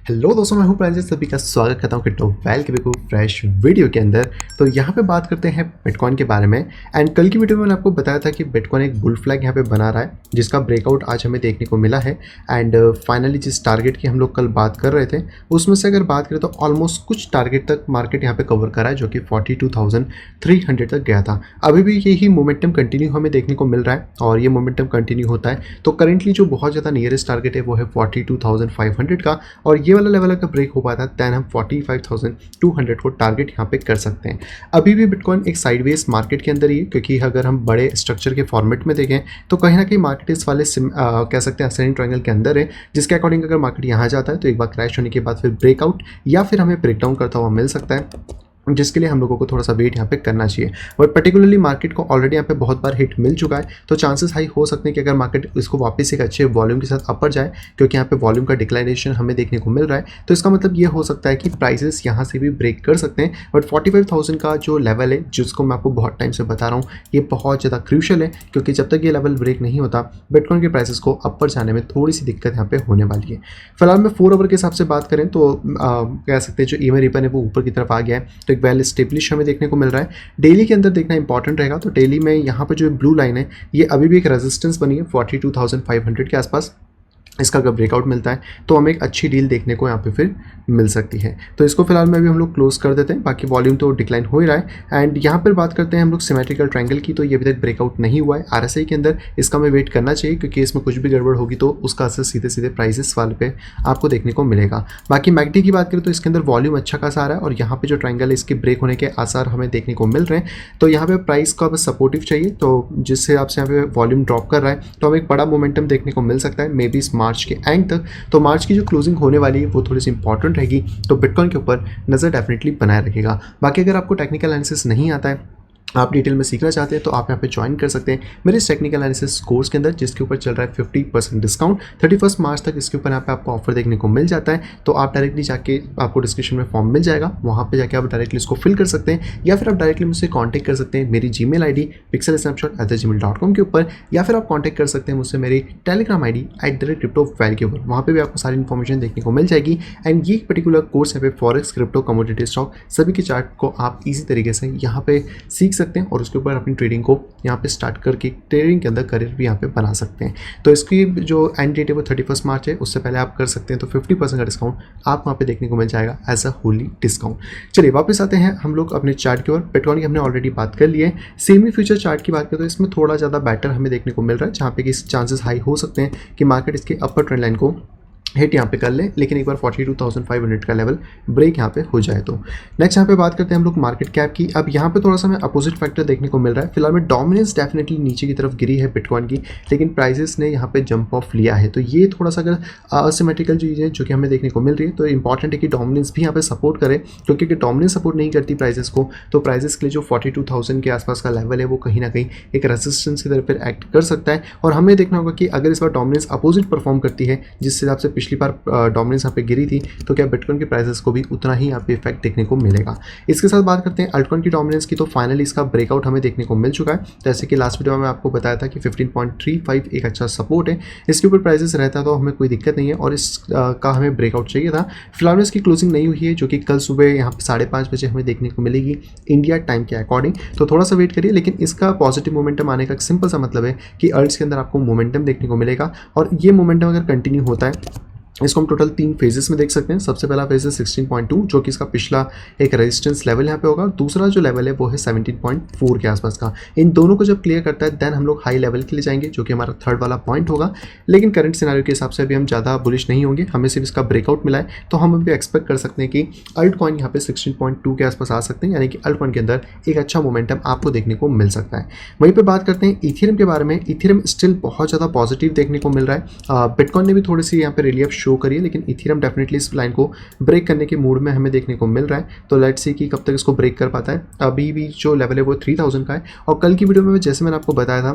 Hello दोस्तों, मैं हूं प्रांजल। सभी का स्वागत करता हूं क्रिप्टो वेल के बिल्कुल फ्रेश वीडियो के अंदर। तो यहां पे बात करते हैं बिटकॉइन के बारे में। एंड कल की वीडियो में मैंने आपको बताया था कि बिटकॉइन एक बुल फ्लैग यहां पे बना रहा है, जिसका ब्रेकआउट आज हमें देखने को मिला है। एंड फाइनली जिस टारगेट की हम लोग कल बात कर रहे थे, उसमें से अगर बात करें तो ऑलमोस्ट कुछ टारगेट तक मार्केट यहाँ पे कवर करा है, जो कि 42,300 तक गया था। अभी भी यही मोमेंटम कंटिन्यू हमें देखने को मिल रहा है और ये मोमेंटम कंटिन्यू होता है तो करेंटली जो बहुत ज़्यादा नियरेस्ट टारगेट है वो है 42,500 का। और ये वाला लेवल अगर ब्रेक हो पाता है दैन हम 45,200 को टारगेट यहाँ पे कर सकते हैं। अभी भी बिटकॉइन एक साइडवेज मार्केट के अंदर ही है, क्योंकि अगर हम बड़े स्ट्रक्चर के फॉर्मेट में देखें तो कहीं ना कहीं मार्केट इस वाले कह सकते हैं असेंडिंग ट्रायंगल के अंदर है, जिसके अकॉर्डिंग अगर मार्केट यहाँ जाता है तो एक बार क्रैश होने के बाद फिर ब्रेकआउट या फिर हमें ब्रेकडाउन करता हुआ मिल सकता है, जिसके लिए हम लोगों को थोड़ा सा वेट यहाँ पे करना चाहिए। बट पर्टिकुलरली मार्केट को ऑलरेडी यहाँ पे बहुत बार हिट मिल चुका है, तो चांसेस हाई हो सकते हैं कि अगर मार्केट इसको वापस एक अच्छे वॉल्यूम के साथ अपर जाए, क्योंकि यहाँ पे वॉल्यूम का डिक्लाइनेशन हमें देखने को मिल रहा है, तो इसका मतलब ये हो सकता है कि प्राइसेस यहाँ से भी ब्रेक कर सकते हैं। बट 45,000 का जो लेवल है, जिसको मैं आपको बहुत टाइम से बता रहा हूँ, ये बहुत ज़्यादा क्रूशियल है, क्योंकि जब तक ये लेवल ब्रेक नहीं होता बिटकॉइन के प्राइसेस को अपर जाने में थोड़ी सी दिक्कत यहाँ पे होने वाली है। फिलहाल में 4 आवर के हिसाब से बात करें तो कह सकते हैं जो ईएमए रिपन है वो ऊपर की तरफ आ गया है, तो एक वेल स्टेब्लिश हमें देखने को मिल रहा है। डेली के अंदर देखना इंपॉर्टेंट रहेगा, तो डेली में यहाँ पर जो ब्लू लाइन है ये अभी भी एक रेजिस्टेंस बनी है 42,500 के आसपास। इसका अगर ब्रेकआउट मिलता है तो हमें एक अच्छी डील देखने को यहाँ पे फिर मिल सकती है। तो इसको फिलहाल में भी हम लोग क्लोज कर देते हैं, बाकी वॉल्यूम तो डिक्लाइन हो ही रहा है। एंड यहाँ पर बात करते हैं हम लोग सिमेट्रिकल ट्रायंगल की, तो ये अभी तक ब्रेकआउट नहीं हुआ है आरएसआई के अंदर। इसका हमें वेट करना चाहिए, क्योंकि इसमें कुछ भी गड़बड़ होगी तो उसका असर सीधे सीधे प्राइसेस वाले पे आपको देखने को मिलेगा। बाकी मैकडी की बात करें तो इसके अंदर वॉल्यूम अच्छा खासा आ रहा है और यहाँ पे जो ट्रायंगल है इसके ब्रेक होने के आसार हमें देखने को मिल रहे हैं। तो यहाँ पे प्राइस का बस सपोर्टिव चाहिए, तो जिस हिसाब से यहाँ पे वॉल्यूम ड्रॉप कर रहा है तो हमें एक बड़ा मोमेंटम देखने को मिल सकता है, मे बी इस मार्च के एंड तक। तो मार्च की जो क्लोजिंग होने वाली है वो थोड़ी सी इंपॉर्टेंट रहेगी, तो बिटकॉइन के ऊपर नज़र डेफिनेटली बनाए रखेगा। बाकी अगर आपको टेक्निकल एनालिसिस नहीं आता है, आप डिटेल में सीखना चाहते हैं, तो आप यहाँ पे ज्वाइन कर सकते हैं मेरे इस टेक्निकल एनालिसिस कोर्स के अंदर, जिसके ऊपर चल रहा है 50% डिस्काउंट 31 मार्च तक। इसके ऊपर यहाँ पे आपको ऑफर देखने को मिल जाता है, तो आप डायरेक्टली जाके आपको डिस्क्रिप्शन में फॉर्म मिल जाएगा, वहाँ पे जाके आप डायरेक्टली इसको फिल कर सकते हैं, या फिर आप डायरेक्टली मुझसे कॉन्टैक्ट कर सकते हैं मेरी जीमेल ID pixelsnapshot@gmail.com के ऊपर, या फिर आप कॉन्टैक्ट कर सकते हैं मुझसे मेरी टेलीग्राम ID @cryptoval के ऊपर। वहाँ पर भी आपको सारी इन्फॉर्मेशन देखने को मिल जाएगी। एंड ये पर्टिकुलर कोर्स यहाँ पे फॉरेक्स, क्रिप्टो, कमोडिटी, स्टॉक सभी के चार्ट को आप ईजी तरीके से यहाँ पे सीख सकते हैं और उसके ऊपर अपनी ट्रेडिंग को यहाँ पे स्टार्ट करके ट्रेडिंग के अंदर करियर भी यहाँ पे बना सकते हैं। तो इसकी जो एंड डेट है वो 31 मार्च है, उससे पहले आप कर सकते हैं, तो 50% का डिस्काउंट आप वहाँ पे देखने को मिल जाएगा एज अ होली डिस्काउंट। चलिए वापस आते हैं हम लोग अपने चार्ट की ओर। बिटकॉइन की हमने ऑलरेडी बात कर ली है। सेमी फ्यूचर चार्ट की बात करें तो इसमें थोड़ा ज़्यादा बेटर हमें देखने को मिल रहा है, जहाँ पे कि चांसेस हाई हो सकते हैं कि मार्केट इसके अपर ट्रेंड लाइन को हिट यहाँ पे कर ले, लेकिन एक बार 42,500 का लेवल ब्रेक यहाँ पे हो जाए तो। नेक्स्ट यहाँ पे बात करते हैं हम लोग मार्केट कैप की। अब यहाँ पे थोड़ा सा हमें अपोजिट फैक्टर देखने को मिल रहा है। फिलहाल में डोमिनेंस डेफिनेटली नीचे की तरफ गिरी है बिटकॉइन की, लेकिन प्राइसेस ने यहाँ पे जंप ऑफ लिया है, तो ये थोड़ा सा अगर असिमेट्रिकल चीज़ें जो कि हमें देखने को मिल रही है, तो इंपॉर्टेंट है कि डोमिनेंस भी यहाँ पे सपोर्ट करे, क्योंकि अगर डोमिनेंस सपोर्ट नहीं करती प्राइसेस को, तो प्राइसेस के लिए जो 42,000 के आसपास का लेवल है वो कहीं ना कहीं एक रेजिस्टेंस की तरफ फिर एक्ट कर सकता है। और हमें देखना होगा कि अगर इस बार डोमिनेंस अपोजिट परफॉर्म करती है, जिस हिसाब से पिछली बार डोमिनेंस यहाँ पे गिरी थी, तो क्या बिटकॉइन के प्राइसेस को भी उतना ही यहाँ पे इफेक्ट देखने को मिलेगा। इसके साथ बात करते हैं अल्टकॉइन की डोमिनेंस की, तो फाइनली इसका ब्रेकआउट हमें देखने को मिल चुका है। जैसे कि लास्ट वीडियो में आपको बताया था कि 15.35 एक अच्छा सपोर्ट है, इसके ऊपर प्राइसेस रहता तो हमें कोई दिक्कत नहीं है और इसका हमें ब्रेकआउट चाहिए था। फिलहाल में इसकी क्लोजिंग नहीं हुई है, जो कि कल सुबह यहाँ पे 5:30 बजे हमें देखने को मिलेगी इंडिया टाइम के अकॉर्डिंग, तो थोड़ा सा वेट करिए। लेकिन इसका पॉजिटिव मोमेंटम आने का सिंपल सा मतलब है कि अल्ट्स के अंदर आपको मोमेंटम देखने को मिलेगा, और ये मोमेंटम अगर कंटिन्यू होता है, इसको हम टोटल 3 फेजेस में देख सकते हैं। सबसे पहला फेज है 16.2, जो कि इसका पिछला एक रेजिस्टेंस लेवल यहाँ पे होगा। दूसरा जो लेवल है वो है 17.4 के आसपास का। इन दोनों को जब क्लियर करता है देन हम लोग हाई लेवल के लिए जाएंगे, जो कि हमारा थर्ड वाला पॉइंट होगा। लेकिन करंट सिनेरियो के हिसाब से अभी हम ज़्यादा बुलिश नहीं होंगे, हमें सिर्फ इसका ब्रेकआउट मिला है, तो हम अभी एक्सपेक्ट कर सकते हैं कि अल्ट कॉइन यहाँ पे 16.2 के आसपास आ सकते हैं, यानी कि अल्ट कॉइन के अंदर एक अच्छा मोमेंटम आपको देखने को मिल सकता है। वहीं पर बात करते हैं इथेरियम के बारे में। इथेरियम स्टिल बहुत ज़्यादा पॉजिटिव देखने को मिल रहा है। बिटकॉइन ने भी थोड़ी सी यहाँ पे रिलीफ शो करी है, लेकिन इथेरियम डेफिनेटली इस लाइन को ब्रेक करने के मूड में हमें देखने को मिल रहा है। तो लेट्स सी कि कब तक इसको ब्रेक कर पाता है। अभी भी जो लेवल है वो 3000 का है, और कल की वीडियो में जैसे मैंने आपको बताया था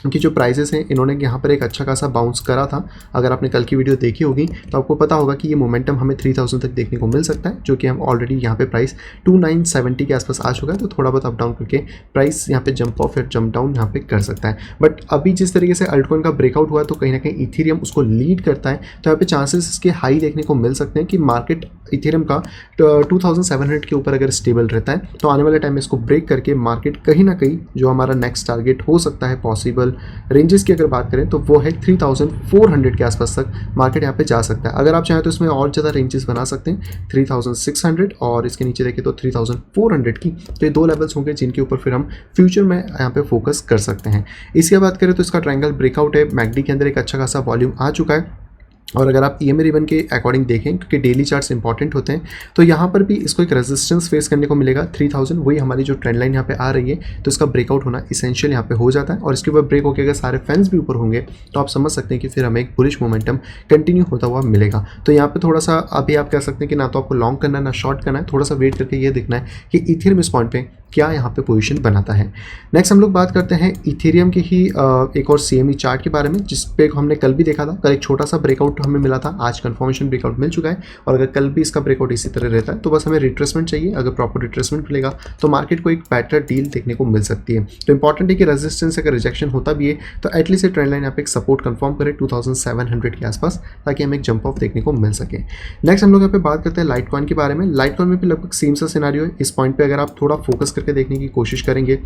कि जो प्राइसेस हैं इन्होंने यहाँ पर एक अच्छा खासा बाउंस करा था। अगर आपने कल की वीडियो देखी होगी तो आपको पता होगा कि ये मोमेंटम हमें 3000 तक देखने को मिल सकता है, जो कि हम ऑलरेडी यहाँ पे प्राइस 2970 के आसपास आ चुका है। तो थोड़ा बहुत अप डाउन करके प्राइस यहाँ पे जंप ऑफ या जंप डाउन यहाँ पे कर सकता है। बट अभी जिस तरीके से अल्टकॉइन का ब्रेकआउट हुआ है तो कहीं ना कहीं इथेरियम उसको लीड करता है, तो यहाँ पे चांसेस इसके हाई देखने को मिल सकते हैं कि मार्केट इथेरियम का 2700 के ऊपर अगर स्टेबल रहता है तो आने वाले टाइम में इसको ब्रेक करके मार्केट कहीं ना कहीं जो हमारा नेक्स्ट टारगेट हो सकता है पॉसिबल रेंजेस की अगर बात करें तो वो है 3400 के आसपास तक मार्केट यहाँ पे जा सकता है। अगर आप चाहें तो इसमें और ज़्यादा रेंजेस बना सकते हैं 3600 और इसके नीचे देखें तो 3400 की, तो ये दो लेवल्स होंगे जिनके ऊपर फिर हम फ्यूचर में यहाँ पे फोकस कर सकते हैं। इसकी बात करें तो इसका ट्रायंगल ब्रेकआउट है, मैकडी के अंदर एक अच्छा खासा वॉल्यूम आ चुका है। और अगर आप EMA रिबन के अकॉर्डिंग देखें क्योंकि डेली चार्ट्स इंपॉर्टेंट होते हैं तो यहाँ पर भी इसको एक रेजिस्टेंस फेस करने को मिलेगा 3000, वही हमारी जो ट्रेंड लाइन यहाँ पे आ रही है। तो इसका ब्रेकआउट होना इसेंशियल यहाँ पे हो जाता है और इसके ऊपर ब्रेक होकर अगर सारे फैंस भी ऊपर होंगे तो आप समझ सकते हैं कि फिर हमें एक बुलिश मोमेंटम कंटिन्यू होता हुआ मिलेगा। तो यहाँ पे थोड़ा सा अभी आप कह सकते हैं कि ना तो आपको लॉन्ग करना है ना शॉर्ट करना है, थोड़ा सा वेट करके ये देखना है कि इथेरियम इस पॉइंट पे क्या यहाँ पे पोजीशन बनाता है। नेक्स्ट हम लोग बात करते हैं इथेरियम की ही एक और CME चार्ट के बारे में, जिस पे हमने कल भी देखा था। कल एक छोटा सा ब्रेकआउट हमें मिला था, आज कंफर्मेशन ब्रेकआउट मिल चुका है और अगर कल भी इसका ब्रेकआउट इसी तरह रहता है तो बस हमें रिट्रेसमेंट चाहिए। अगर प्रॉपर रिट्रेसमेंट मिलेगा तो मार्केट को एक बेटर डील देखने को मिल सकती है। तो इंपॉर्टेंट है कि रेजिस्टेंस अगर रिजेक्शन होता भी है तो एटलीस्ट ये ट्रेंड लाइन यहाँ पे एक सपोर्ट कंफर्म करे 2700 के आसपास, ताकि हमें एक जंप ऑफ देखने को मिल सके। नेक्स्ट हम लोग यहाँ पे बात करते हैं लाइटकॉइन के बारे में। लाइटकॉइन में भी लगभग सेम सा सिनेरियो है। इस पॉइंट पे अगर आप थोड़ा फोकस करके देखने की कोशिश करेंगे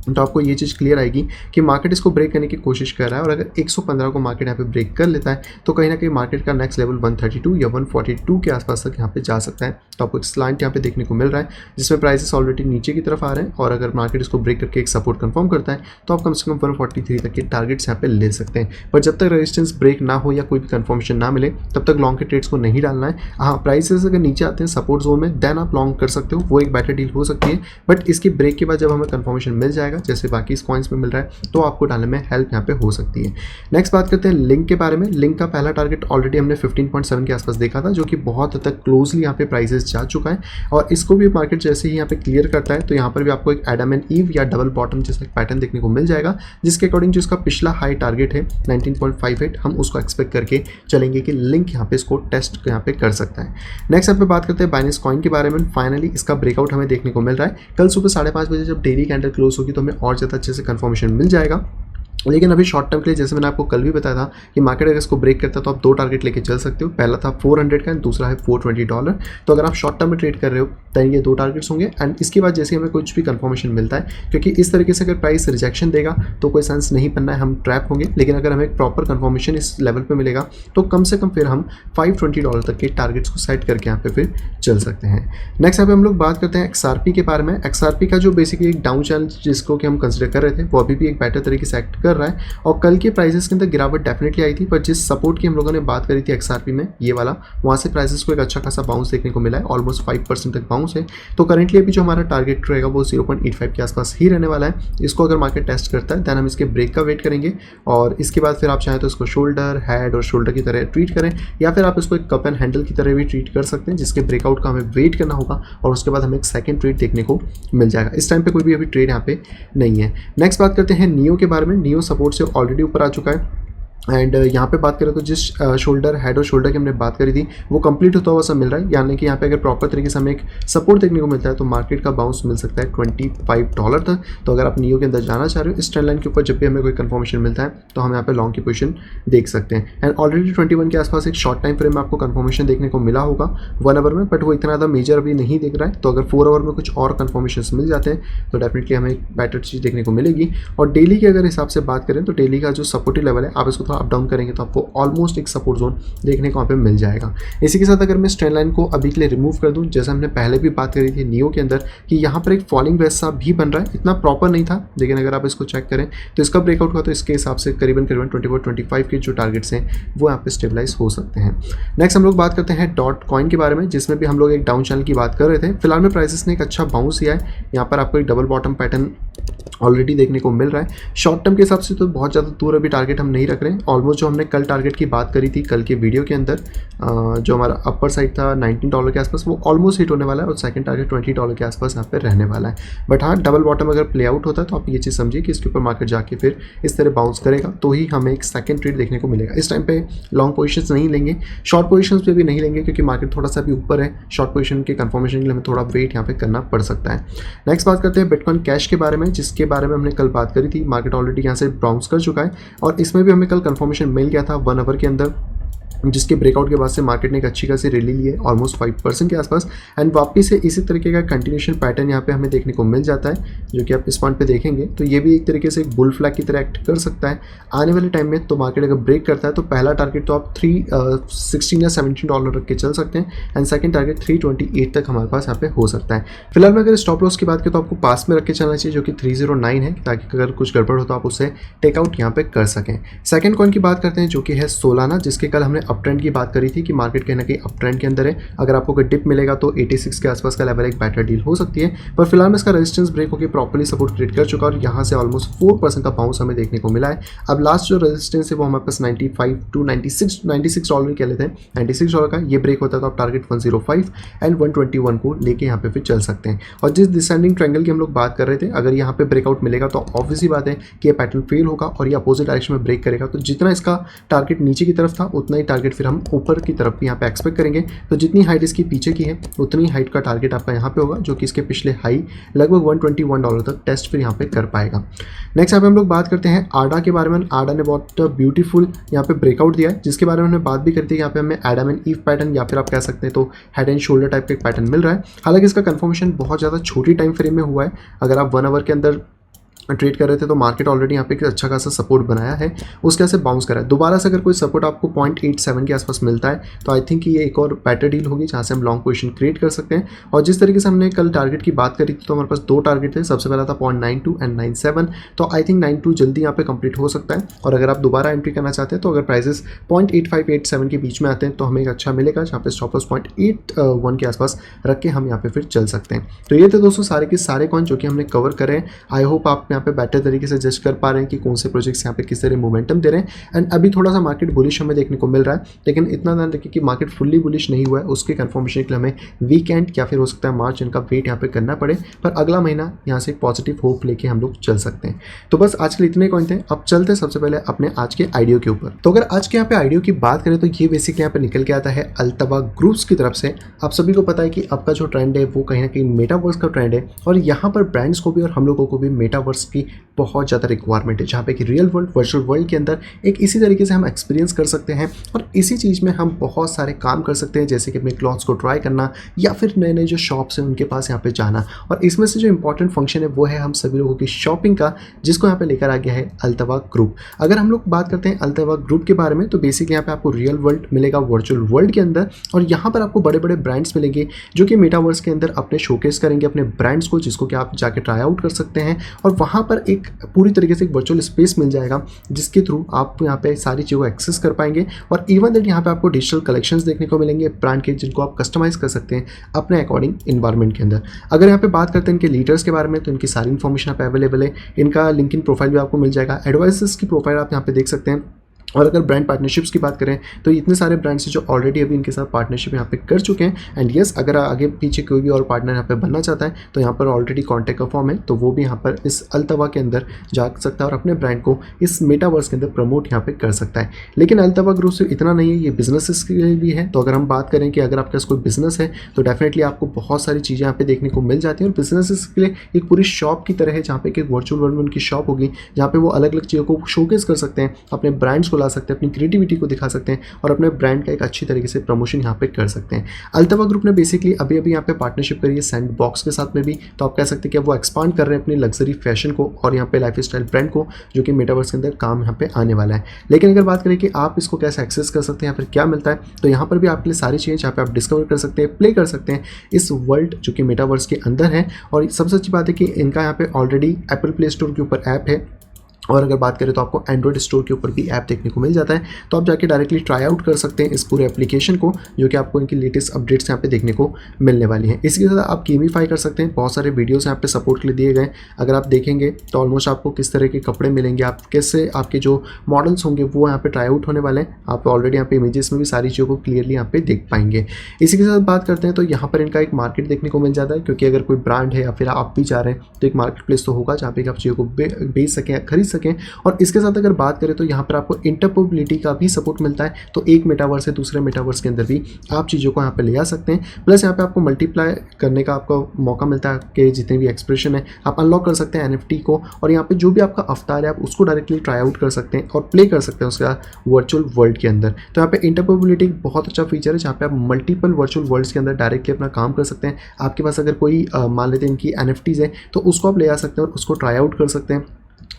तो आपको ये चीज़ क्लियर आएगी कि मार्केट इसको ब्रेक करने की कोशिश कर रहा है और अगर 115 को मार्केट यहाँ पे ब्रेक कर लेता है तो कहीं ना कहीं मार्केट का नेक्स्ट लेवल 132 या 142 के आसपास तक यहाँ पे जा सकता है। तो आपको एक स्लांट यहाँ पे देखने को मिल रहा है जिसमें प्राइसेस ऑलरेडी नीचे की तरफ आ रहे हैं और अगर मार्केट इसको ब्रेक करके एक सपोर्ट कंफर्म करता है तो आप कम से कम 143 तक के टारगेट्स यहाँ पे ले सकते हैं। पर जब तक रेजिस्टेंस ब्रेक ना हो या कोई भी कंफर्मेशन ना मिले तब तक लॉन्ग के ट्रेड्स को नहीं डालना है। हाँ, प्राइसेस अगर नीचे आते हैं सपोर्ट जोन में देन आप लॉन्ग कर सकते हो, वो एक बेटर डील हो सकती है। बट इसकी ब्रेक के बाद जब हमें कंफर्मेशन मिल जाएगा जैसे बाकी कॉइन्स में मिल रहा है तो आपको डालने में हेल्प यहाँ पे हो सकती है। नेक्स्ट बात करते हैं लिंक के बारे में। लिंक का पहला टारगेट ऑलरेडी हमने 15.7 के आसपास देखा था, जो कि बहुत हद तक क्लोजली यहाँ पे प्राइसेस जा चुका है और इसको भी मार्केट जैसे ही यहाँ पे क्लियर करता है तो यहाँ पर भी आपको एक एडम एंड ईव या डबल बॉटम जैसा पैटर्न देखने को मिल जाएगा, जिसके अकॉर्डिंग जो इसका पिछला हाई टारगेट है 19.58 हम उसको एक्सपेक्ट करके चलेंगे कि लिंक यहाँ पे इसको टेस्ट यहाँ पे कर सकता है। नेक्स्ट यहाँ पे बात करते हैं बाइनेंस कॉइन के बारे में। फाइनली इसका ब्रेकआउट हमें देखने को मिल रहा है। कल सुबह 5:30 बजे जब डेली कैंडल क्लोज होगी तो हमें और ज़्यादा अच्छे से कंफर्मेशन मिल जाएगा। लेकिन अभी शॉर्ट टर्म के लिए जैसे मैंने आपको कल भी बताया था कि मार्केट अगर इसको ब्रेक करता है तो आप दो टारगेट लेके चल सकते हो। पहला था $400 का एंड दूसरा है $420। तो अगर आप शॉर्ट टर्म में ट्रेड कर रहे हो तो ये दो टारगेट्स होंगे एंड इसके बाद जैसे हमें कुछ भी कंफर्मेशन मिलता है, क्योंकि इस तरीके से अगर प्राइस रिजेक्शन देगा तो कोई सेंस नहीं बनना है, हम ट्रैप होंगे। लेकिन अगर हमें प्रॉपर कंफर्मेशन इस लेवल पर मिलेगा तो कम से कम फिर हम $520 तक के टारगेट्स को सेट करके यहाँ पे फिर चल सकते हैं। नेक्स्ट यहाँ पे हम लोग बात करते हैं XRP के बारे में। XRP का जो बेसिकली एक डाउन चैनल जिसको कि हम कंसिडर कर रहे थे वो अभी भी एक बेटर तरीके से एक्ट कर रहा है और कल के प्राइसेस के अंदर गिरावट डेफिनेटली आई थी। पर जिस सपोर्ट की हम लोगों ने बात करी थी XRP में ये वाला, वहाँ से प्राइसेस को एक अच्छा खासा बाउंस देखने को मिला है, ऑलमोस्ट 5% तक बाउंस है। तो करंटली अभी जो हमारा टारगेट रहेगा वो 0.85 के आसपास ही रहने वाला है। इसको अगर मार्केट टेस्ट करता है देन हम इसके ब्रेक का वेट करेंगे और इसके बाद फिर आप चाहें तो इसको शोल्डर, हेड और शोल्डर की तरह ट्रीट करें या फिर आप इसको एक कप एंड हैंडल की तरह भी ट्रीट कर सकते हैं, जिसके ब्रेकआउट का हमें वेट करना होगा और उसके बाद हमें एक सेकंड ट्रेड देखने को मिल जाएगा। इस टाइम पे कोई भी अभी ट्रेड यहाँ पे नहीं है। नेक्स्ट बात करते हैं नियो के बारे में। नियो सपोर्ट से ऑलरेडी ऊपर आ चुका है एंड यहाँ पे बात करें तो जिस शोल्डर, हेड और शोल्डर की हमने बात करी थी वो कंप्लीट होता हुआ सब मिल रहा है। यानी कि यहाँ पे अगर प्रॉपर तरीके से हमें एक सपोर्ट देखने को मिलता है तो मार्केट का बाउंस मिल सकता है $25 तक। तो अगर आप नियो के अंदर जाना चाह रहे हो इस ट्रेंड लाइन के ऊपर जब भी हमें कोई कंफर्मेशन मिलता है तो हम यहाँ पे लॉन्ग की पोजीशन देख सकते हैं। एंड ऑलरेडी 21 के आसपास एक शॉर्ट टाइम फ्रेम में आपको कंफर्मेशन देखने को मिला होगा 1 आवर में, बट वो इतना ज़्यादा मेजर अभी नहीं दिख रहा है। तो अगर 4 आवर में कुछ और कंफर्मेशन मिल जाते हैं तो डेफिनेटली हमें एक बेटर चीज़ देखने को मिलेगी। और डेली के अगर हिसाब से बात करें तो डेली का जो सपोर्टिव लेवल है आप इसको थोड़ा अप डाउन करेंगे तो आपको ऑलमोस्ट एक सपोर्ट जोन देखने को वहाँ पे मिल जाएगा। इसी के साथ अगर मैं ट्रेंड लाइन को अभी के लिए रिमूव कर दूं, जैसे हमने पहले भी बात करी थी नियो के अंदर कि यहाँ पर एक फॉलिंग वेज सा भी बन रहा है, इतना प्रॉपर नहीं था लेकिन अगर आप इसको चेक करें तो इसका ब्रेकआउट हुआ तो इसके हिसाब से करीबन 24-25 के जो टारगेट्स हैं वो यहाँ पे स्टेबलाइज हो सकते हैं। नेक्स्ट हम लोग बात करते हैं डॉट कॉइन के बारे में, जिसमें भी हम लोग एक डाउन चैनल की बात कर रहे थे। फिलहाल में प्राइसेस ने एक अच्छा बाउंस दिया है। यहाँ पर आपको एक डबल बॉटम पैटर्न ऑलरेडी देखने को मिल रहा है। शॉर्ट टर्म के हिसाब से तो बहुत ज़्यादा दूर अभी टारगेट हम नहीं रख रहे हैं ऑलमोस्ट जो हमने कल टारगेट की बात करी थी कल के वीडियो के अंदर, जो हमारा अपर साइड था $19 के आसपास, वो ऑलमोस्ट हिट होने वाला है और सेकंड टारगेट $20 के आसपास यहाँ पे रहने वाला है। बट हाँ, डबल बॉटम अगर प्ले आउट होता है तो आप ये चीज़ समझिए कि इसके ऊपर मार्केट जाके फिर इस तरह बाउंस करेगा तो ही हमें एक सेकंड ट्रेड देखने को मिलेगा। इस टाइम पे लॉन्ग पोजीशंस नहीं लेंगे, शॉर्ट पोजीशंस पे भी नहीं लेंगे, क्योंकि मार्केट थोड़ा सा भी ऊपर है। शॉर्ट पोजीशन के कंफर्मेशन के लिए हमें थोड़ा वेट यहाँ पे करना पड़ सकता है। नेक्स्ट बात करते हैं बिटकॉइन कैश के बारे में, जिसके बारे में हमने कल बात करी थी। मार्केट ऑलरेडी यहाँ से बाउंस कर चुका है और इसमें भी हमें कल कंफर्मेशन मिल गया था 1 आवर के अंदर, जिसके ब्रेकआउट के बाद से मार्केट ने एक अच्छी खासी रैली ली है ऑलमोस्ट 5% के आसपास। एंड वापस से इसी तरीके का कंटिन्यूशन पैटर्न यहाँ पे हमें देखने को मिल जाता है, जो कि आप इस पॉइंट पे देखेंगे तो ये भी एक तरीके से एक बुल फ्लैग की तरह एक्ट कर सकता है आने वाले टाइम में। तो मार्केट अगर ब्रेक करता है तो पहला टारगेट तो आप $16 या $17 रख के चल सकते हैं एंड सेकंड टारगेट 328 तक हमारे पास यहाँ पे हो सकता है। फिलहाल में अगर स्टॉप लॉस की बात करें तो आपको पास में रख के चलना चाहिए, जो कि 309 है, ताकि अगर कुछ गड़बड़ हो तो आप उससे टेकआउट यहाँ पे कर सकें। सेकंड कॉइन की बात करते हैं, जो कि है सोलाना, जिसके कल हमने अप ट्रेंड की बात करी थी कि मार्केट कहीं ना कहीं अप ट्रेंड के अंदर है। अगर आपको कोई डिप मिलेगा तो 86 के आसपास का लेवल एक बेटर डील हो सकती है, पर फिलहाल में इसका रेजिस्टेंस ब्रेक होकर प्रॉपर्ली सपोर्ट क्रिएट कर चुका है और यहाँ से ऑलमोस्ट 4% का बाउंस हमें देखने को मिला है। अब लास्ट जो रेजिस्टेंस है वो हमारे पास 95 to 96 डॉलर के लेते हैं। $96 का ये ब्रेक होता है तो आप टारगेट 105 एंड 121 को लेके यहाँ पे फिर चल सकते हैं। और जिस डिसेंडिंग ट्रायंगल की हम लोग बात कर रहे थे, अगर यहाँ पे ब्रेकआउट मिलेगा तो ऑब्वियसली बात है कि ये पैटर्न फेल होगा और ये अपोजिट डायरेक्शन में ब्रेक करेगा। तो जितना इसका टारगेट नीचे की तरफ था उतना ही टारगेट फिर हम ऊपर की तरफ भी यहाँ पे एक्सपेक्ट करेंगे। तो जितनी हाइट इसकी पीछे की है उतनी हाइट का टारगेट आपका यहाँ पे होगा, जो कि इसके पिछले हाई लगभग $121 तक टेस्ट फिर यहाँ पे कर पाएगा। नेक्स्ट यहाँ पे हम लोग बात करते हैं आडा के बारे में। आडा ने बहुत ब्यूटीफुल यहाँ पे ब्रेकआउट दिया है, जिसके बारे में हमने बात भी करती है। यहाँ पे हमें एडम एंड ईव पैटर्न या फिर आप कह सकते हैं तो हेड एंड शोल्डर टाइप का एक पैटर्न मिल रहा है। हालांकि इसका कंफर्मेशन बहुत ज़्यादा छोटी टाइम फ्रेम में हुआ है। अगर आप 1 आवर के अंदर ट्रेड कर रहे थे तो मार्केट ऑलरेडी यहाँ पे एक अच्छा खासा सपोर्ट बनाया है, उसके से बाउंस करा है। दोबारा से अगर कोई सपोर्ट आपको 0.87 के आसपास मिलता है तो आई थिंक ये एक और बेटर डील होगी जहाँ से हम लॉन्ग पोजीशन क्रिएट कर सकते हैं। और जिस तरीके से हमने कल टारगेट की बात करी थी तो हमारे पास 2 टारगेट थे। सबसे पहला था 0.92 एंड 97, तो आई थिंक 92 जल्दी यहाँ पे कंप्लीट हो सकता है। और अगर आप दोबारा एंट्री करना चाहते हैं तो अगर प्राइसेस 0.8587 के बीच में आते हैं तो हमें एक अच्छा मिलेगा, जहाँ पे स्टॉप लॉस 0.81 के आसपास रख के हम यहाँ पे फिर चल सकते हैं। तो ये थे दोस्तों सारे के सारे कॉइन जो कि हमने कवर करे हैं। आई होप आप यहाँ पे बेटर तरीके से जज कर पा रहे हैं कि कौन से प्रोजेक्ट्स यहाँ पे किस तरह मोमेंटम दे रहे हैं। एंड अभी थोड़ा सा मार्केट बुलिश हमें देखने को मिल रहा है, लेकिन इतना ध्यान रखिए कि मार्केट फुल्ली बुलिश नहीं हुआ है। उसके कंफर्मेशन के लिए हमें वीकेंड या फिर हो सकता है मार्च इनका वेट यहाँ पे करना पड़े, पर अगला महीना यहाँ से पॉजिटिव होप लेके हम लोग चल सकते हैं। तो बस आज के लिए इतने कॉइन थे। अब चलते हैं सबसे पहले अपने आज के आइडियो के ऊपर। तो अगर आज के यहाँ पे आइडियो की बात करें तो ये बेसिकली यहाँ पे निकल के आता है अल्तवा ग्रुप्स की तरफ से। आप सभी को पता है कि अब का जो ट्रेंड है वो कहीं ना कहीं मेटावर्स का ट्रेंड है, और यहाँ पर ब्रांड्स को भी और हम लोगों को भी मेटावर्स की बहुत ज़्यादा रिक्वायरमेंट है, जहाँ पे कि रियल वर्ल्ड वर्चुअल वर्ल्ड के अंदर एक इसी तरीके से हम एक्सपीरियंस कर सकते हैं और इसी चीज़ में हम बहुत सारे काम कर सकते हैं, जैसे कि अपने क्लॉथ्स को ट्राई करना या फिर नए नए जो शॉप्स हैं उनके पास यहाँ पे जाना। और इसमें से जो इंपॉर्टेंट फंक्शन है वो है हम सभी लोगों की शॉपिंग का, जिसको यहाँ पे लेकर आ गया है अल्तवा ग्रुप। अगर हम लोग बात करते हैं अल्तवा ग्रुप के बारे में तो बेसिकली यहाँ पे आपको रियल वर्ल्ड मिलेगा वर्चुअल वर्ल्ड के अंदर, और यहाँ पर आपको बड़े बड़े ब्रांड्स मिलेंगे जो कि मेटावर्स के अंदर अपने शोकेस करेंगे अपने ब्रांड्स को, जिसको कि आप जाके ट्राई आउट कर सकते हैं। और वहाँ पर एक पूरी तरीके से एक वर्चुअल स्पेस मिल जाएगा जिसके थ्रू आप यहाँ पे सारी चीज़ों को एक्सेस कर पाएंगे। और इवन दैट यहाँ पे आपको डिजिटल कलेक्शंस देखने को मिलेंगे ब्रांड के, जिनको आप कस्टमाइज कर सकते हैं अपने अकॉर्डिंग इन्वायरमेंट के अंदर। अगर यहाँ पे बात करते हैं इनके लीडर्स के बारे में तो इनकी सारी इन्फॉर्मेशन यहाँ पे अवेलेबल है। इनका लिंक्डइन प्रोफाइल भी आपको मिल जाएगा, एडवाइजर्स की प्रोफाइल आप यहाँ पे देख सकते हैं। और अगर ब्रांड पार्टनरशिप्स की बात करें तो इतने सारे ब्रांड्स हैं जो ऑलरेडी अभी इनके साथ पार्टनरशिप यहाँ पे कर चुके हैं। एंड यस, अगर आगे पीछे कोई भी और पार्टनर यहाँ पे बनना चाहता है तो यहाँ पर ऑलरेडी कॉन्टैक्ट का फॉर्म है, तो वो भी यहाँ पर इस अल्तवा के अंदर जा सकता है और अपने ब्रांड को इस मेटावर्स के अंदर प्रमोट यहाँ पे कर सकता है। लेकिन अल्तवा ग्रुप से इतना नहीं है, ये बिजनेसेस के लिए भी है। तो अगर हम बात करें कि अगर आपके पास कोई बिजनेस है तो डेफिनेटली आपको बहुत सारी चीज़ें यहाँ पे देखने को मिल जाती हैं। और बिजनेसेस के लिए एक पूरी शॉप की तरह है, जहाँ पे एक वर्चुअल वर्ल्ड में उनकी शॉप होगी, जहाँ पे वो अलग अलग चीज़ों को शोकेस कर सकते हैं, अपने ब्रांड्स को ला सकते हैं, अपनी क्रिएटिविटी को दिखा सकते हैं और अपने ब्रांड का एक अच्छी तरीके से प्रमोशन यहाँ पे कर सकते हैं। अल्तवा ग्रुप ने बेसिकली अभी अभी यहाँ पे पार्टनरशिप करी है सैंडबॉक्स के साथ में भी, तो आप कह सकते हैं कि वो एक्सपांड कर रहे हैं अपनी लग्जरी फैशन को और यहाँ पे लाइफस्टाइल ब्रांड को, जो कि मेटावर्स के अंदर काम यहाँ पे आने वाला है। लेकिन अगर बात करें कि आप इसको कैसे एक्सेस कर सकते हैं या फिर क्या मिलता है, तो यहाँ पर भी आपके लिए सारी चीज़ें यहाँ पे आप डिस्कवर कर सकते हैं, प्ले कर सकते हैं इस वर्ल्ड जो कि मेटावर्स के अंदर है। और सबसे अच्छी बात है कि इनका यहाँ पे ऑलरेडी एप्पल प्ले स्टोर के ऊपर ऐप है, और अगर बात करें तो आपको एंड्रॉइड स्टोर के ऊपर भी ऐप देखने को मिल जाता है, तो आप जाके डायरेक्टली ट्राई आउट कर सकते हैं इस पूरे एप्लीकेशन को, जो कि आपको इनकी लेटेस्ट अपडेट्स यहाँ पे देखने को मिलने वाली हैं। इसके साथ आप गेमिफाई कर सकते हैं, बहुत सारे वीडियोस यहाँ पे सपोर्ट के लिए दिए गए। अगर आप देखेंगे तो ऑलमोस्ट आपको किस तरह के कपड़े मिलेंगे, आप कैसे आपके जो मॉडल्स होंगे वो यहाँ पे ट्राई आउट होने वाले हैं। आप ऑलरेडी यहाँ पे इमेजेस में भी सारी चीज़ों को क्लियरली यहाँ पे देख पाएंगे। इसी के साथ बात करते हैं तो यहाँ पर इनका एक मार्केट देखने को मिल जाता है, क्योंकि अगर कोई ब्रांड है या फिर आप भी चाह रहे हैं तो एक मार्केट प्लेस तो होगा जहाँ पे आप चीज़ों को बेच सकें, खरीद सकें। और इसके साथ अगर बात करें तो यहाँ पर आपको इंटरऑपरेबिलिटी का भी सपोर्ट मिलता है, तो एक मेटावर्स से दूसरे मेटावर्स के अंदर भी आप चीज़ों को यहाँ पे ले आ सकते हैं। प्लस यहाँ पे आपको मल्टीप्लाई करने का आपको मौका मिलता है कि जितने भी एक्सप्रेशन है आप अनलॉक कर सकते हैं NFT को, और यहाँ पे जो भी आपका अवतार है आप उसको डायरेक्टली ट्राई आउट कर सकते हैं और प्ले कर सकते हैं उसका वर्चुअल वर्ल्ड के अंदर। तो यहाँ पे इंटरऑपरेबिलिटी बहुत अच्छा फीचर है, जहाँ पे आप मल्टीपल वर्चुअल वर्ल्ड्स के अंदर डायरेक्टली अपना काम कर सकते हैं। आपके पास अगर कोई मान लेते हैं इनकी NFTs है तो उसको आप ले आ सकते हैं और उसको ट्राई आउट कर सकते हैं,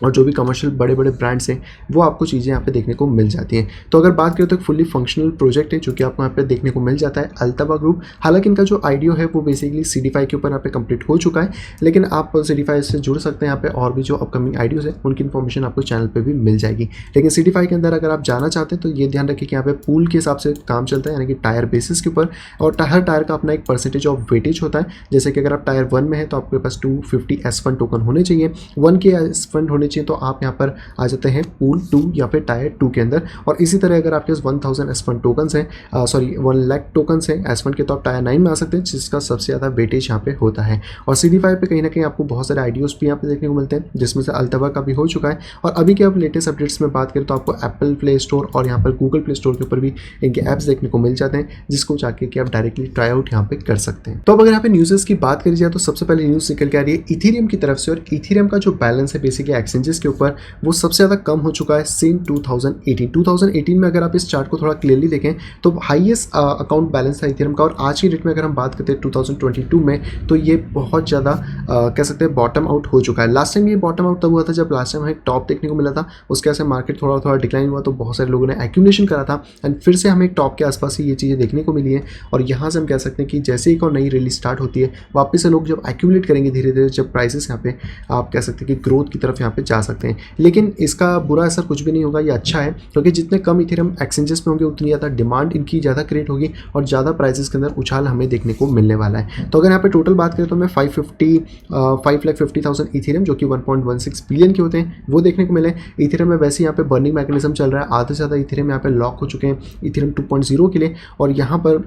और जो भी कमर्शियल बड़े बड़े ब्रांड्स हैं वो आपको चीज़ें यहाँ पे देखने को मिल जाती हैं। तो अगर बात करें तो एक फुल्ली फंक्शनल प्रोजेक्ट है जो कि आपको यहाँ पे देखने को मिल जाता है अल्तबा ग्रुप। हालांकि इनका जो आईडियो है वो बेसिकली CD5 के ऊपर यहाँ पे कंप्लीट हो चुका है, लेकिन आप CD5 से जुड़ सकते हैं। यहाँ पे और भी जो अपकमिंग आइडियोज़ है उनकी इन्फॉर्मेशन आपको चैनल पर भी मिल जाएगी। लेकिन CD5 के अंदर अगर आप जाना चाहते हैं तो ये ध्यान रखिए कि यहाँ पे पूल के हिसाब से काम चलता है, यानी कि टायर बेसिस के ऊपर, और हर टायर का अपना एक परसेंटेज ऑफ वेटेज होता है। जैसे कि अगर आप टायर 1 में है तो आपके पास 250 S1 टोकन होने चाहिए, 1 के S1 होने चाहिए, तो आप यहाँ पर आ जाते हैं पूल 2 या फिर टायर 2 के अंदर। और इसी तरह अगर आपके पास 1000 S1 टोकन्स हैं, सॉरी 1 लाख टोकन्स हैं S1 के, तो आप टायर 9 में आ सकते हैं, जिसका सबसे ज़्यादा वेटेज यहाँ पे होता है। और CD5 पे कहीं ना कहीं आपको बहुत सारे आइडियोज़ भी यहाँ पे देखने को मिलते हैं, जिसमें से अल्तबा का भी हो चुका है। और अभी के अब लेटेस्ट अपडेट्स में बात करें तो आपको एप्पल प्ले स्टोर और यहाँ पर गूगल प्ले स्टोर के ऊपर भी इनके ऐप्स देखने को मिल जाते हैं, जिसको जाके कि आप डायरेक्टली ट्राई आउट यहाँ पे कर सकते हैं। तो अब अगर यहाँ पे न्यूज़ की बात करी जाए तो सबसे पहले न्यूज़ निकल के आ रही है इथेरियम की तरफ से, और इथेरियम का जो बैलेंस है बेसिकली एक्सचेंजेस के ऊपर वो सबसे ज़्यादा कम हो चुका है सिन 2018 में। अगर आप इस चार्ट को थोड़ा क्लियरली देखें तो हाईएस्ट अकाउंट बैलेंस था इथेरियम का, और आज की डेट में अगर हम बात करते हैं 2022 में तो ये बहुत ज़्यादा कह सकते हैं बॉटम आउट हो चुका है। लास्ट टाइम ये बॉटम आउट तब हुआ था जब लास्ट टाइम हमें टॉप देखने को मिला था, उसके वजह से मार्केट थोड़ा थोड़ा डिक्लाइन हुआ, तो बहुत सारे लोगों ने एक्यूमुलेशन करा था, एंड फिर से हमें एक टॉप के आसपास ही ये चीज़ें देखने को मिली है। और यहाँ से हम कह सकते हैं कि जैसे ही एक और नई रिलीज स्टार्ट होती है, वापस से लोग जब एक्यूमुलेट करेंगे धीरे धीरे, जब प्राइसेस यहाँ पे आप कह सकते हैं कि ग्रोथ की तरफ यहाँ पे जा सकते हैं। लेकिन इसका बुरा असर कुछ भी नहीं होगा, ये अच्छा है, क्योंकि जितने कम इथेरियम एक्सचेंजेस पे होंगे उतनी ज़्यादा डिमांड इनकी ज़्यादा क्रिएट होगी और ज़्यादा प्राइसेस के अंदर उछाल हमें देखने को मिलने वाला है। तो अगर यहाँ पे टोटल बात करें तो हमें 5,50,000 इथेरियम जो कि 1.16 बिलियन के होते हैं वो देखने को मिले। इथेरियम में वैसे यहाँ पे बर्निंग मैकेनिज्म चल रहा है, आधे से ज़्यादा इथेरियम यहाँ पे लॉक हो चुके हैं इथेरियम 2.0 के लिए, और यहाँ पर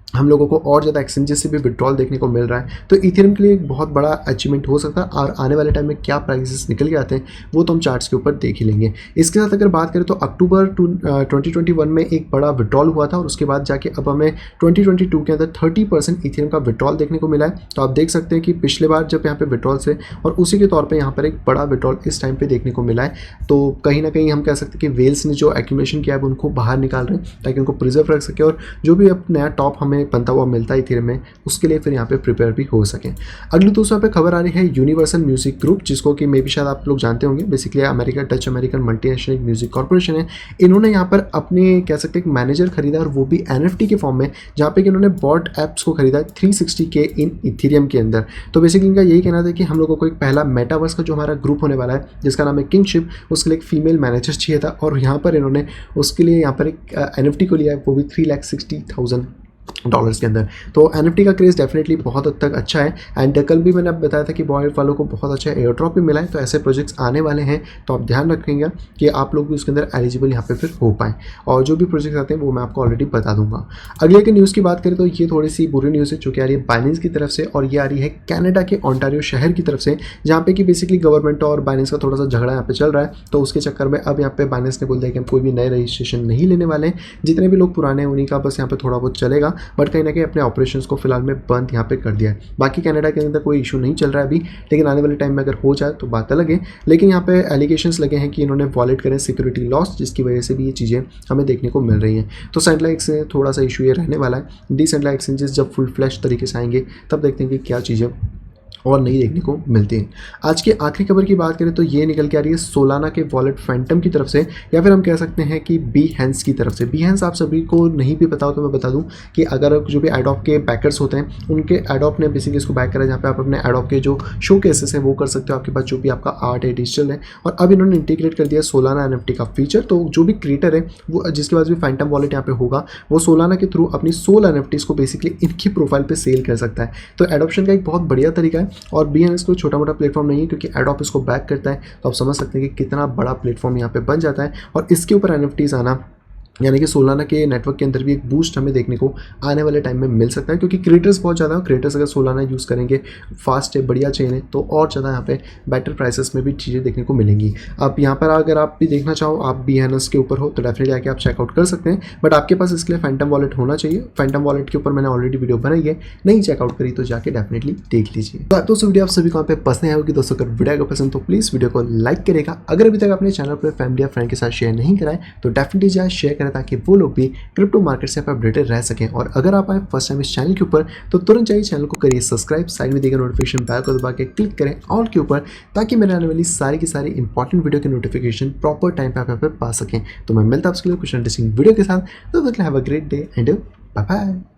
हम लोगों को और ज़्यादा एक्सचेंजेस से भी विड्रॉल देखने को मिल रहा है। तो इथेरियम के लिए एक बहुत बड़ा अचीवमेंट हो सकता है, और आने वाले टाइम में क्या प्राइसेस निकल के आते हैं वो तो हम चार्ट्स के ऊपर देख ही लेंगे। इसके साथ अगर बात करें तो अक्टूबर 2021 में एक बड़ा विड्रॉल हुआ था, और उसके बाद जाके अब हमें 2022 के अंदर 30% इथेरियम का विड्रॉल देखने को मिला है। तो आप देख सकते हैं कि पिछले बार जब यहाँ पे विड्रॉल से, और उसी के तौर पर यहाँ पर एक बड़ा विड्रॉल इस टाइम पर देखने को मिला है। तो कहीं ना कहीं हम कह सकते हैं कि वेल्स ने जो एक्यूमुलेशन किया है उनको बाहर निकाल रहे हैं ताकि उनको प्रिजर्व रख सके, और जो भी अब नया टॉप हमें बनता हुआ मिलता है इथेरियम में उसके लिए फिर यहाँ पे प्रिपेयर भी हो सके। अगली दोस्तों पे खबर आ रही है यूनिवर्सल म्यूजिक ग्रुप, जिसको कि मे भी शायद आप लोग जानते होंगे। Basically America Dutch American multinational music corporation है। इन्होंने यहाँ पर अपने कह सकते हैं मैनेजर खरीदा, और वो भी NFT के फॉर्म में, जहाँ पे कि इन्होंने बॉट एप्स को खरीदा 360K इन इथेरियम के अंदर। तो बेसिकली इनका यही कहना था कि हम लोगों को एक पहला मेटावर्स का जो हमारा ग्रुप होने वाला है जिसका नाम है किंगशिप, उसके लिए एक फीमेल मैनेजर चाहिए था, और यहाँ पर इन्होंने उसके लिए यहाँ पर एक NFT को लिया है, वो भी $360,000 के अंदर। तो NFT का क्रेज़ डेफिनेटली बहुत हद तक अच्छा है। एंड कल भी मैंने बताया था कि बॉयड वालों को बहुत अच्छा एयर ड्रॉप भी मिला है, तो ऐसे प्रोजेक्ट्स आने वाले हैं, तो आप ध्यान रखेंगे कि आप लोग भी उसके अंदर एलिजिबल यहाँ पे फिर हो पाएँ। और जो भी प्रोजेक्ट्स आते हैं वो मैं आपको ऑलरेडी बता दूंगा। अगले की न्यूज़ की बात करें तो ये थोड़ी सी बुरी न्यूज़ है जो कि आ रही है बाइनेंस की तरफ से, और ये आ रही है कनाडा के ओंटारियो शहर की तरफ से, जहाँ पे कि बेसिकली गवर्नमेंट और बाइनेंस का थोड़ा सा झगड़ा यहाँ पे चल रहा है। तो उसके चक्कर में अब यहाँ पे बाइनेंस ने बोल दिया कि हम कोई भी नए रजिस्ट्रेशन नहीं लेने वाले हैं, जितने भी लोग पुराने हैं उन्हीं का बस यहाँ पे थोड़ा बहुत चलेगा, बट कहीं ना कहीं अपने ऑपरेशंस को फिलहाल में बंद यहाँ पे कर दिया है। बाकी कनाडा के अंदर कोई इशू नहीं चल रहा है अभी, लेकिन आने वाले टाइम में अगर हो जाए तो बात अलग है। लेकिन यहाँ पे एलिगेशंस लगे हैं कि इन्होंने वॉलेट करें सिक्योरिटी लॉस, जिसकी वजह से भी ये चीज़ें हमें देखने को मिल रही हैं। तो सेंट्रलाइज से थोड़ा सा इशू ये रहने वाला है। डिसेंट्रलाइज एक्सचेंजेस जब फुल फ्लैश तरीके से आएंगे तब देखते हैं कि क्या चीज़ें और नहीं देखने को मिलती हैं। आज की आखिरी खबर की बात करें तो ये निकल के आ रही है सोलाना के वॉलेट फैंटम की तरफ से, या फिर हम कह सकते हैं कि बीहेंस की तरफ से। बीहेंस आप सभी को नहीं भी पता हो तो मैं बता दूं कि अगर जो भी एडोब के बैकर्स होते हैं उनके एडोब ने बेसिकली इसको बैक करा है, जहाँ पे आप अपने एडोब के जो शो केसेस हैं वो कर सकते हो, आपके पास जो भी आपका आर्ट है, डिजिटल है। और अब इन्होंने इंटीग्रेट कर दिया सोलाना NFT का फीचर। तो जो भी क्रिएटर है वो जिसके पास भी फैंटम वॉलेट यहाँ पे होगा वो सोलाना के थ्रू अपनी सोल NFTs को बेसिकली इनकी प्रोफाइल पे सेल कर सकता है। तो एडोप्शन का एक बहुत बढ़िया तरीका है और बीएनएस कोई छोटा मोटा प्लेटफॉर्म नहीं है, क्योंकि एडोप इसको बैक करता है। तो आप समझ सकते हैं कि कितना बड़ा प्लेटफॉर्म यहाँ पे बन जाता है। और इसके ऊपर NFTs आना यानी कि सोलाना के नेटवर्क के अंदर भी एक बूस्ट हमें देखने को आने वाले टाइम में मिल सकता है, क्योंकि क्रिएटर्स बहुत ज़्यादा क्रिएटर्स अगर सोलाना यूज़ करेंगे, फास्ट है, बढ़िया चेन है, तो और ज़्यादा यहाँ पे बेटर प्राइसेस में भी चीज़ें देखने को मिलेंगी। अब यहाँ पर अगर आप भी देखना चाहो, आप बीएनएस के ऊपर हो तो डेफिनेटली आके आप चेकआउट कर सकते हैं, बट आपके पास इसके लिए फैंटम वॉलेट होना चाहिए। फैंटम वॉलेट के ऊपर मैंने ऑलरेडी वीडियो बनाई है, नहीं चेकआउट करी तो जाके डेफिनेटली देख लीजिए। तो दोस्तों वीडियो आप सभी को यहाँ पे पसंद आई होगी। दोस्तों अगर वीडियो को पसंद तो प्लीज़ वीडियो को लाइक करेगा। अगर अभी तक अपने चैनल पर फैमिली या फ्रेंड के साथ शेयर नहीं कराए तो डेफिनेटली जाए शेयर करें, ताकि वो लोग भी क्रिप्टो मार्केट से आप अपडेटेड रह सकें। और अगर आप आए फर्स्ट टाइम इस चैनल के ऊपर तो तुरंत जाइए चैनल को करिए सब्सक्राइब, साइड में देगा नोटिफिकेशन बेल को दबा के क्लिक करें ऑल के ऊपर, ताकि मेरे आने वाली सारी की सारी इंपॉर्टेंट वीडियो के नोटिफिकेशन प्रॉपर टाइम पे आप यहाँ पे पा सकें। तो मैं मिलता हूँ आपके लिए कुछ इंटरेस्टिंग वीडियो के साथ। तो have a great day and bye bye.